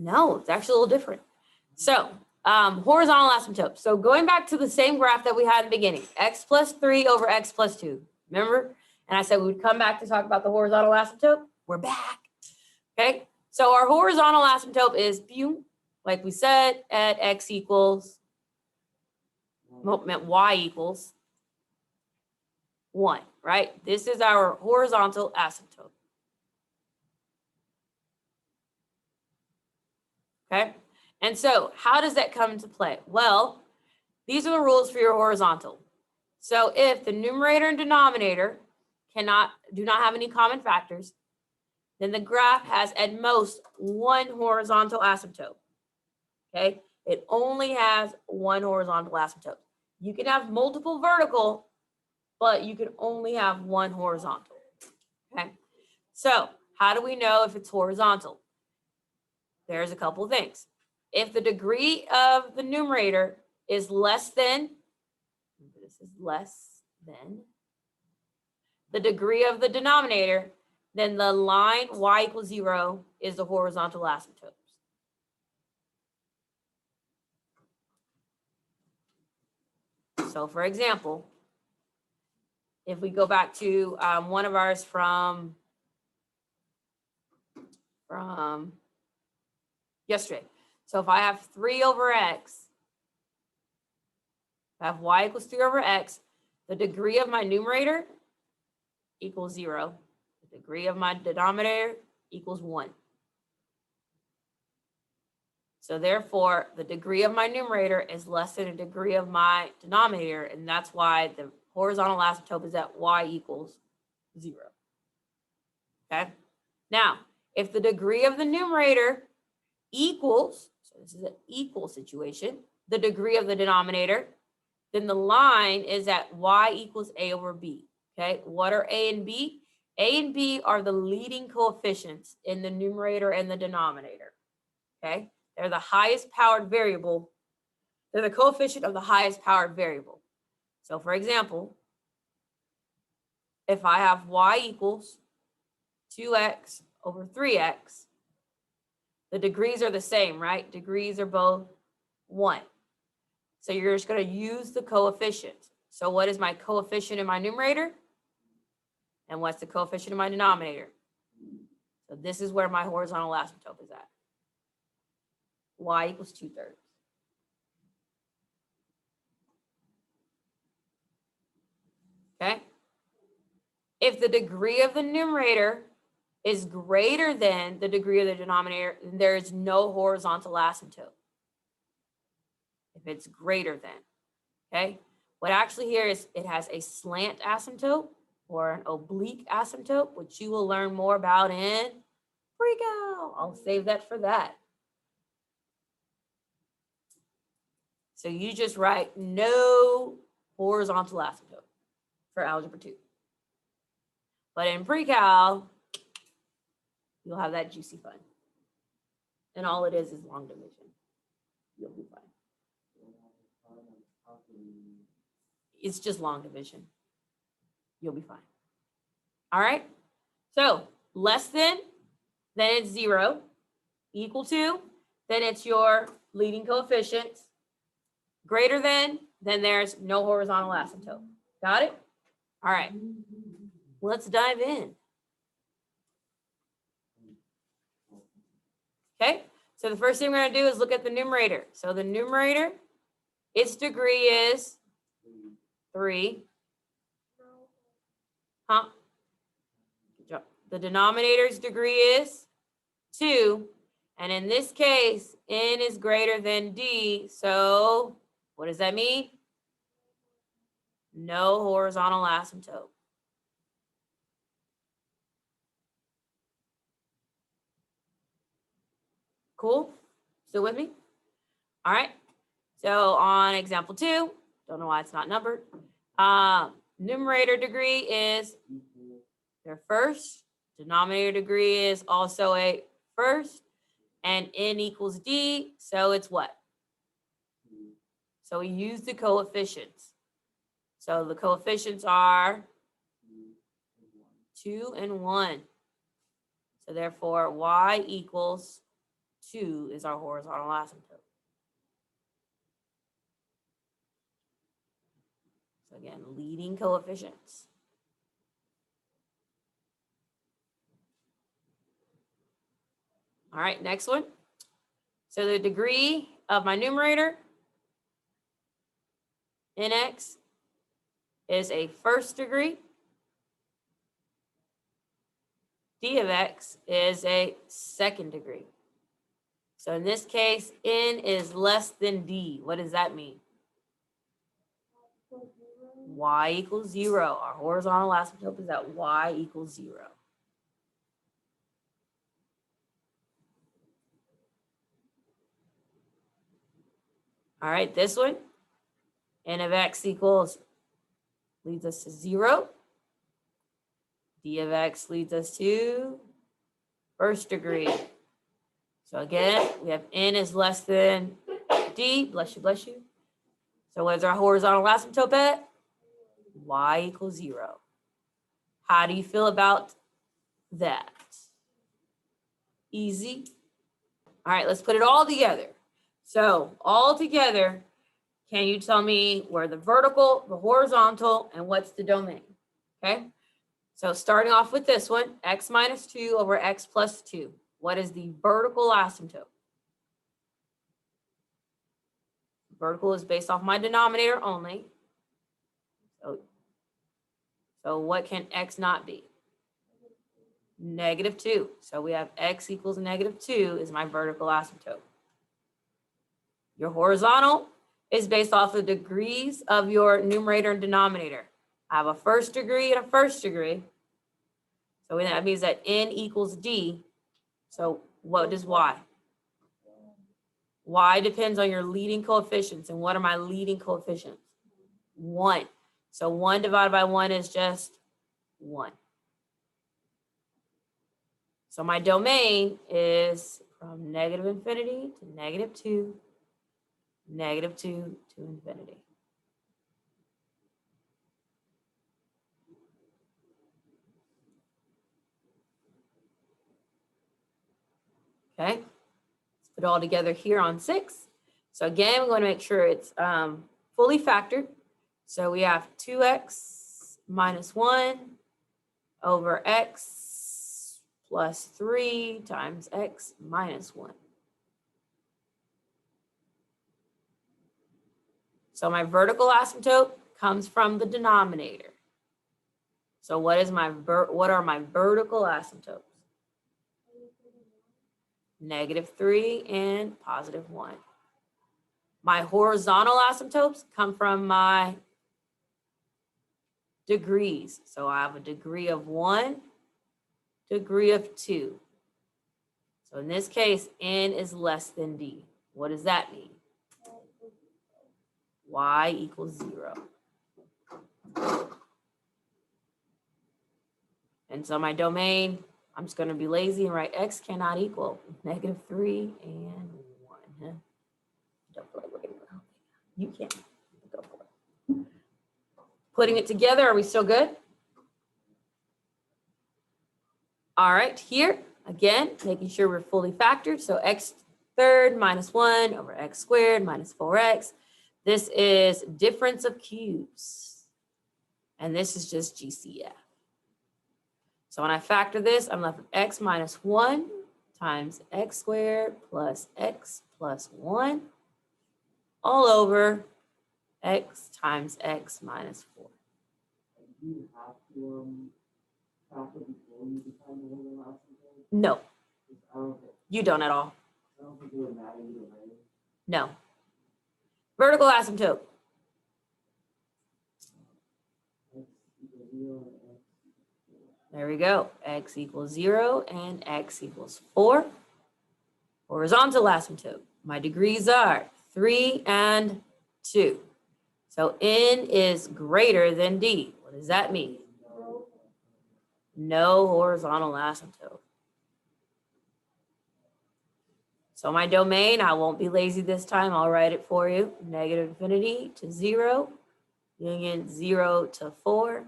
No, it's actually a little different. So horizontal asymptote. So going back to the same graph that we had in the beginning, x plus 3 over x plus 2. Remember? And I said we would come back to talk about the horizontal asymptote. We're back. Okay. So our horizontal asymptote is, like we said, at x equals, meant y equals 1, right? This is our horizontal asymptote. Okay. And so how does that come into play? Well, these are the rules for your horizontal. So if the numerator and denominator do not have any common factors, then the graph has at most one horizontal asymptote. Okay, it only has one horizontal asymptote. You can have multiple vertical, but you can only have one horizontal. Okay, so how do we know if it's horizontal? There's a couple of things. If the degree of the numerator is less than, this is less than the degree of the denominator, then the line y equals 0 is the horizontal asymptote. So for example, if we go back to one of ours from yesterday. So if I have 3 over x, I have y equals 3 over x, the degree of my numerator equals 0. The degree of my denominator equals 1. So therefore, the degree of my numerator is less than the degree of my denominator, and that's why the horizontal asymptote is at y equals 0. Okay? Now, if the degree of the numerator equals, so this is an equal situation, the degree of the denominator, then the line is at y equals a over b. Okay? What are a and b? A and b are the leading coefficients in the numerator and the denominator. Okay? They're the highest powered variable. They're the coefficient of the highest powered variable. So for example, if I have y equals 2x over 3x, the degrees are the same, right? Degrees are both 1. So you're just going to use the coefficient. So what is my coefficient in my numerator? And what's the coefficient in my denominator? So this is where my horizontal asymptote is at. Y equals 2/3. Okay? If the degree of the numerator is greater than the degree of the denominator, then there is no horizontal asymptote. If it's greater than, okay? What actually here is it has a slant asymptote or an oblique asymptote, which you will learn more about in pre-cal. I'll save that for that. So you just write no horizontal asymptote for algebra 2. But in pre-cal, you'll have that juicy fun. And all it is long division. You'll be fine. It's just long division. You'll be fine. All right. So less than, then it's 0. Equal to, then it's your leading coefficients. Greater than, then there's no horizontal asymptote. Got it? All right. Let's dive in. Okay. So the first thing we're going to do is look at the numerator. So the numerator, its degree is 3. Huh? The denominator's degree is 2. And in this case, n is greater than d. So what does that mean? No horizontal asymptote. Cool? Still with me? All right. So on example 2, don't know why it's not numbered. Numerator degree is their first. Denominator degree is also a first. And n equals d. So it's what? So we use the coefficients. So the coefficients are 2 and 1. So therefore, y equals 2 is our horizontal asymptote. So again, leading coefficients. All right, next one. So the degree of my numerator, nx, is a first degree. D of x is a second degree. So in this case, n is less than d. What does that mean? Y equals 0. Our horizontal asymptote is at y equals 0. All right, this one, n of x equals, leads us to 0. D of x leads us to first degree. So again, we have n is less than d. Bless you, bless you. So what is our horizontal asymptote at? Y equals 0. How do you feel about that? Easy. All right, let's put it all together. So all together, can you tell me where the vertical, the horizontal, and what's the domain? Okay. So starting off with this one, x minus 2 over x plus 2. What is the vertical asymptote? Vertical is based off my denominator only. So what can x not be? Negative 2. So we have x equals negative 2 is my vertical asymptote. Your horizontal is based off the degrees of your numerator and denominator. I have a first degree and a first degree. So that means that n equals d. So what does y? Y depends on your leading coefficients. And what are my leading coefficients? 1. So 1 divided by 1 is just 1. So my domain is from negative infinity to negative 2, negative 2 to infinity. Okay, let's put it all together here on 6. So again, we're going to make sure it's fully factored. So we have 2x minus 1 over x plus 3 times x minus 1. So my vertical asymptote comes from the denominator. So what are my vertical asymptotes? Negative 3 and positive 1. My horizontal asymptotes come from my degrees. So I have a degree of 1, degree of 2. So in this case, n is less than d. What does that mean? Y equals 0. And so my domain, I'm just going to be lazy and write x cannot equal negative 3 and 1. Don't feel like working. You can. Go for it. Putting it together, are we still good? All right, here, again, making sure we're fully factored. So x third minus 1 over x squared minus 4x. This is difference of cubes. And this is just GCF. So when I factor this, I'm left with x minus 1 times x squared plus x plus 1 all over x times x minus 4. You have to factor before you define the horizontal asymptote? No, I don't think, you don't at all. I don't think it would matter either way. No. Vertical asymptote. X equals 0 and x equals 4. There we go. X equals 0 and x equals 4. Horizontal asymptote. My degrees are 3 and 2. So n is greater than d. What does that mean? No horizontal asymptote. So my domain, I won't be lazy this time. I'll write it for you. Negative infinity to 0, union 0 to 4,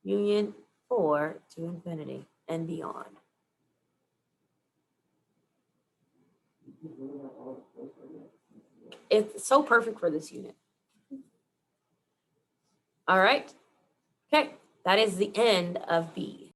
union 4 to infinity and beyond. Just look at all the posts right now. It's so perfect for this unit. All right. Okay, that is the end of B.